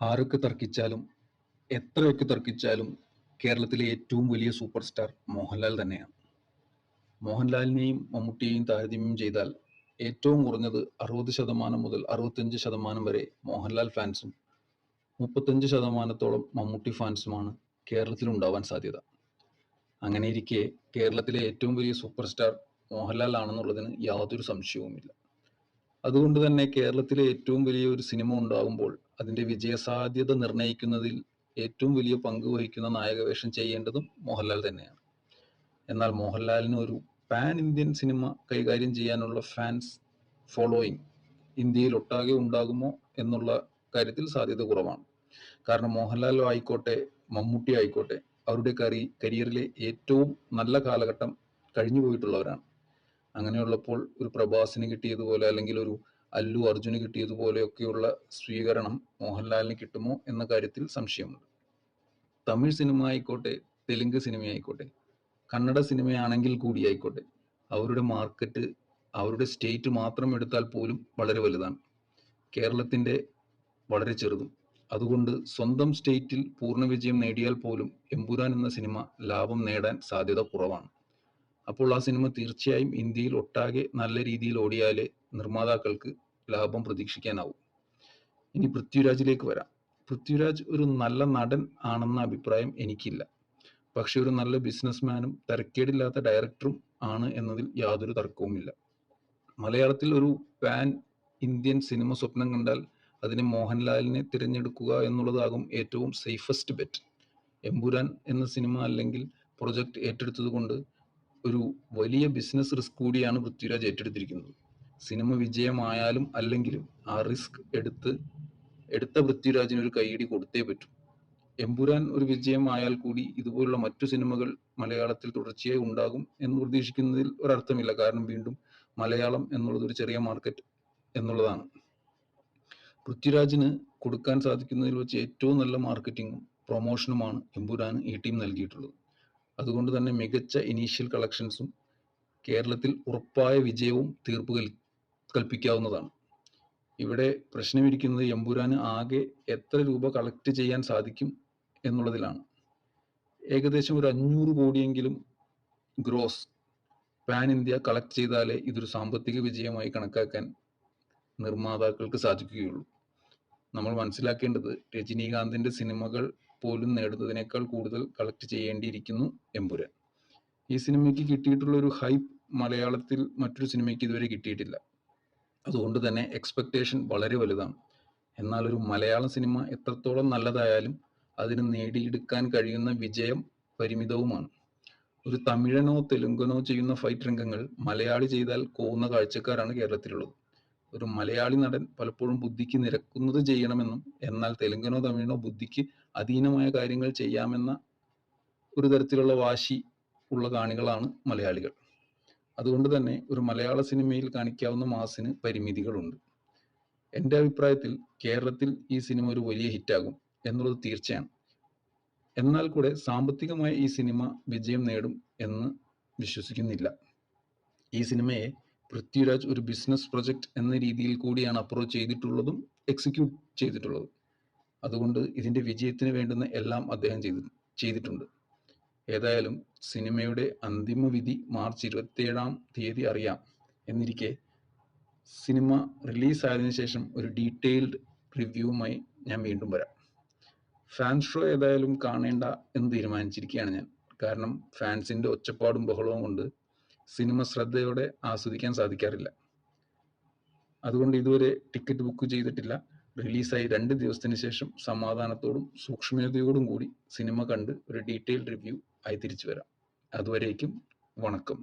ആരൊക്കെ തർക്കിച്ചാലും എത്രയൊക്കെ തർക്കിച്ചാലും കേരളത്തിലെ ഏറ്റവും വലിയ സൂപ്പർ സ്റ്റാർ മോഹൻലാൽ തന്നെയാണ്. മോഹൻലാലിനെയും മമ്മൂട്ടിയെയും താരതമ്യം ചെയ്താൽ ഏറ്റവും കുറഞ്ഞത് 60% മുതൽ 65% വരെ മോഹൻലാൽ ഫാൻസും 35%ഓളം മമ്മൂട്ടി ഫാൻസുമാണ് കേരളത്തിൽ ഉണ്ടാവാൻ സാധ്യത. അങ്ങനെയിരിക്കെ കേരളത്തിലെ ഏറ്റവും വലിയ സൂപ്പർ സ്റ്റാർ മോഹൻലാൽ ആണെന്നുള്ളതിന് യാതൊരു സംശയവുമില്ല. അതുകൊണ്ട് തന്നെ കേരളത്തിലെ ഏറ്റവും വലിയ ഒരു സിനിമ ഉണ്ടാകുമ്പോൾ അതിന്റെ വിജയസാധ്യത നിർണ്ണയിക്കുന്നതിൽ ഏറ്റവും വലിയ പങ്ക് വഹിക്കുന്ന നായകവേഷം ചെയ്യേണ്ടതും മോഹൻലാൽ തന്നെയാണ്. എന്നാൽ മോഹൻലാലിന് ഒരു പാൻ ഇന്ത്യൻ സിനിമ കൈകാര്യം ചെയ്യാനുള്ള ഫാൻസ് ഫോളോയിങ് ഇന്ത്യയിൽ ഒട്ടാകെ ഉണ്ടാകുമോ എന്നുള്ള കാര്യത്തിൽ സാധ്യത കുറവാണ്. കാരണം മോഹൻലാലോ ആയിക്കോട്ടെ മമ്മൂട്ടി ആയിക്കോട്ടെ അവരുടെ കരിയറിലെ ഏറ്റവും നല്ല കാലഘട്ടം കഴിഞ്ഞു പോയിട്ടുള്ളവരാണ്. അങ്ങനെയുള്ളപ്പോൾ ഒരു പ്രഭാസിന് കിട്ടിയതുപോലെ അല്ലെങ്കിൽ ഒരു അല്ലു അർജുന് കിട്ടിയതുപോലെയൊക്കെയുള്ള സ്വീകരണം മോഹൻലാലിന് കിട്ടുമോ എന്ന കാര്യത്തിൽ സംശയമുണ്ട്. തമിഴ് സിനിമ ആയിക്കോട്ടെ തെലുങ്ക് സിനിമ ആയിക്കോട്ടെ കന്നഡ സിനിമയാണെങ്കിൽ കൂടി ആയിക്കോട്ടെ അവരുടെ മാർക്കറ്റ് അവരുടെ സ്റ്റേറ്റ് മാത്രം എടുത്താൽ പോലും വളരെ വലുതാണ്. കേരളത്തിന്റെ വളരെ ചെറുതും. അതുകൊണ്ട് സ്വന്തം സ്റ്റേറ്റിൽ പൂർണ്ണ വിജയം നേടിയാൽ പോലും എമ്പുരാൻ എന്ന സിനിമ ലാഭം നേടാൻ സാധ്യത കുറവാണ്. അപ്പോൾ ആ സിനിമ തീർച്ചയായും ഇന്ത്യയിൽ ഒട്ടാകെ നല്ല രീതിയിൽ ഓടിയാലേ നിർമ്മാതാക്കൾക്ക് ലാഭം പ്രതീക്ഷിക്കാനാവും. ഇനി പൃഥ്വിരാജിലേക്ക് വരാം. പൃഥ്വിരാജ് ഒരു നല്ല നടൻ ആണെന്ന അഭിപ്രായം എനിക്കില്ല. പക്ഷെ ഒരു നല്ല ബിസിനസ്മാനും തരക്കേടില്ലാത്ത ഡയറക്ടറും ആണ് എന്നതിൽ യാതൊരു തർക്കവുമില്ല. മലയാളത്തിൽ ഒരു പാൻ ഇന്ത്യൻ സിനിമ സ്വപ്നം കണ്ടാൽ അതിനെ മോഹൻലാലിനെ തിരഞ്ഞെടുക്കുക എന്നുള്ളതാകും ഏറ്റവും സേഫസ്റ്റ് ബെറ്റ്. എമ്പുരാൻ എന്ന സിനിമ അല്ലെങ്കിൽ പ്രൊജക്ട് ഏറ്റെടുത്തത് കൊണ്ട് ഒരു വലിയ ബിസിനസ് റിസ്ക് കൂടിയാണ് പൃഥ്വിരാജ് ഏറ്റെടുത്തിരിക്കുന്നത്. സിനിമ വിജയമായാലും അല്ലെങ്കിലും ആ റിസ്ക് എടുത്ത പൃഥ്വിരാജിന് ഒരു കൈയടി കൊടുത്തേ പറ്റൂ. എമ്പുരാൻ ഒരു വിജയമായാൽ കൂടി ഇതുപോലുള്ള മറ്റു സിനിമകൾ മലയാളത്തിൽ തുടർച്ചയായി ഉണ്ടാകും എന്ന് പ്രതീക്ഷിക്കുന്നതിൽ ഒരർത്ഥമില്ല. കാരണം വീണ്ടും മലയാളം എന്നുള്ളത് ഒരു ചെറിയ മാർക്കറ്റ് എന്നുള്ളതാണ്. പൃഥ്വിരാജിന് കൊടുക്കാൻ സാധിക്കുന്നതിൽ വെച്ച് ഏറ്റവും നല്ല മാർക്കറ്റിങ്ങും പ്രൊമോഷനുമാണ് എമ്പുരാന് ഈ ടീം നൽകിയിട്ടുള്ളത്. അതുകൊണ്ട് തന്നെ മികച്ച ഇനീഷ്യൽ കളക്ഷൻസും കേരളത്തിൽ ഉറപ്പായ വിജയവും തീർപ്പ് കൽപ്പിക്കാവുന്നതാണ്. ഇവിടെ പ്രശ്നമിരിക്കുന്നത് എമ്പുരാന് ആകെ എത്ര രൂപ കളക്ട് ചെയ്യാൻ സാധിക്കും എന്നുള്ളതിലാണ്. ഏകദേശം ഒരു 500 കോടിയെങ്കിലും ഗ്രോസ് പാൻ ഇന്ത്യ കളക്ട് ചെയ്താലേ ഇതൊരു സാമ്പത്തിക വിജയമായി കണക്കാക്കാൻ നിർമ്മാതാക്കൾക്ക് സാധിക്കുകയുള്ളൂ. നമ്മൾ മനസ്സിലാക്കേണ്ടത് രജനീകാന്തിന്റെ സിനിമകൾ പോലും നേടുന്നതിനേക്കാൾ കൂടുതൽ കളക്ട് ചെയ്യേണ്ടിയിരിക്കുന്നു എമ്പുരാൻ. ഈ സിനിമയ്ക്ക് കിട്ടിയിട്ടുള്ള ഒരു ഹൈപ്പ് മലയാളത്തിൽ മറ്റൊരു സിനിമയ്ക്ക് ഇതുവരെ കിട്ടിയിട്ടില്ല. അതുകൊണ്ട് തന്നെ എക്സ്പെക്ടേഷൻ വളരെ വലുതാണ്. എന്നാൽ ഒരു മലയാളം സിനിമ എത്രത്തോളം നല്ലതായാലും അതിന് നേടിയെടുക്കാൻ കഴിയുന്ന വിജയം പരിമിതവുമാണ്. ഒരു തമിഴനോ തെലുങ്കനോ ചെയ്യുന്ന ഫൈറ്റ് രംഗങ്ങൾ മലയാളി ചെയ്താൽ കോവുന്ന കാഴ്ചക്കാരാണ് കേരളത്തിലുള്ളത്. ഒരു മലയാളി നടൻ പലപ്പോഴും ബുദ്ധിക്ക് നിരക്കുന്നത് ചെയ്യണമെന്നും എന്നാൽ തെലുങ്കനോ തമിഴിനോ ബുദ്ധിക്ക് അധീനമായ കാര്യങ്ങൾ ചെയ്യാമെന്ന ഒരു തരത്തിലുള്ള വാശി ഉള്ള കാണികളാണ് മലയാളികൾ. അതുകൊണ്ട് തന്നെ ഒരു മലയാള സിനിമയിൽ കാണിക്കാവുന്ന മാസിന് പരിമിതികളുണ്ട്. എൻ്റെ അഭിപ്രായത്തിൽ കേരളത്തിൽ ഈ സിനിമ ഒരു വലിയ ഹിറ്റാകും എന്നുള്ളത് തീർച്ചയാണ്. എന്നാൽ കൂടെ സാമ്പത്തികമായി ഈ സിനിമ വിജയം നേടും എന്ന് വിശ്വസിക്കുന്നില്ല. ഈ സിനിമയെ പൃഥ്വിരാജ് ഒരു ബിസിനസ് പ്രൊജക്ട് എന്ന രീതിയിൽ കൂടിയാണ് അപ്രോച്ച് ചെയ്തിട്ടുള്ളതും എക്സിക്യൂട്ട് ചെയ്തിട്ടുള്ളതും. അതുകൊണ്ട് ഇതിന്റെ വിജയത്തിന് വേണ്ടുന്ന എല്ലാം അദ്ദേഹം ചെയ്തിട്ടുണ്ട്. ഏതായാലും സിനിമയുടെ അന്തിമ വിധി മാർച്ച് 27 അറിയാം. എന്നിരിക്കെ സിനിമ റിലീസായതിനു ശേഷം ഒരു ഡീറ്റെയിൽഡ് റിവ്യൂവുമായി ഞാൻ വീണ്ടും വരാം. ഫാൻ ഷോ ഏതായാലും കാണേണ്ട എന്ന് തീരുമാനിച്ചിരിക്കുകയാണ് ഞാൻ. കാരണം ഫാൻസിന്റെ ഒച്ചപ്പാടും ബഹളവും കൊണ്ട് സിനിമ ശ്രദ്ധയോടെ ആസ്വദിക്കാൻ സാധിക്കാറില്ല. അതുകൊണ്ട് ഇതുവരെ ടിക്കറ്റ് ബുക്ക് ചെയ്തിട്ടില്ല. റിലീസായി 2 ദിവസത്തിന് ശേഷം സമാധാനത്തോടും സൂക്ഷ്മതയോടും കൂടി സിനിമ കണ്ട് ഒരു ഡീറ്റെയിൽഡ് റിവ്യൂ ആയി തിരിച്ചു വരാം. അതുവരേക്കും വണക്കം.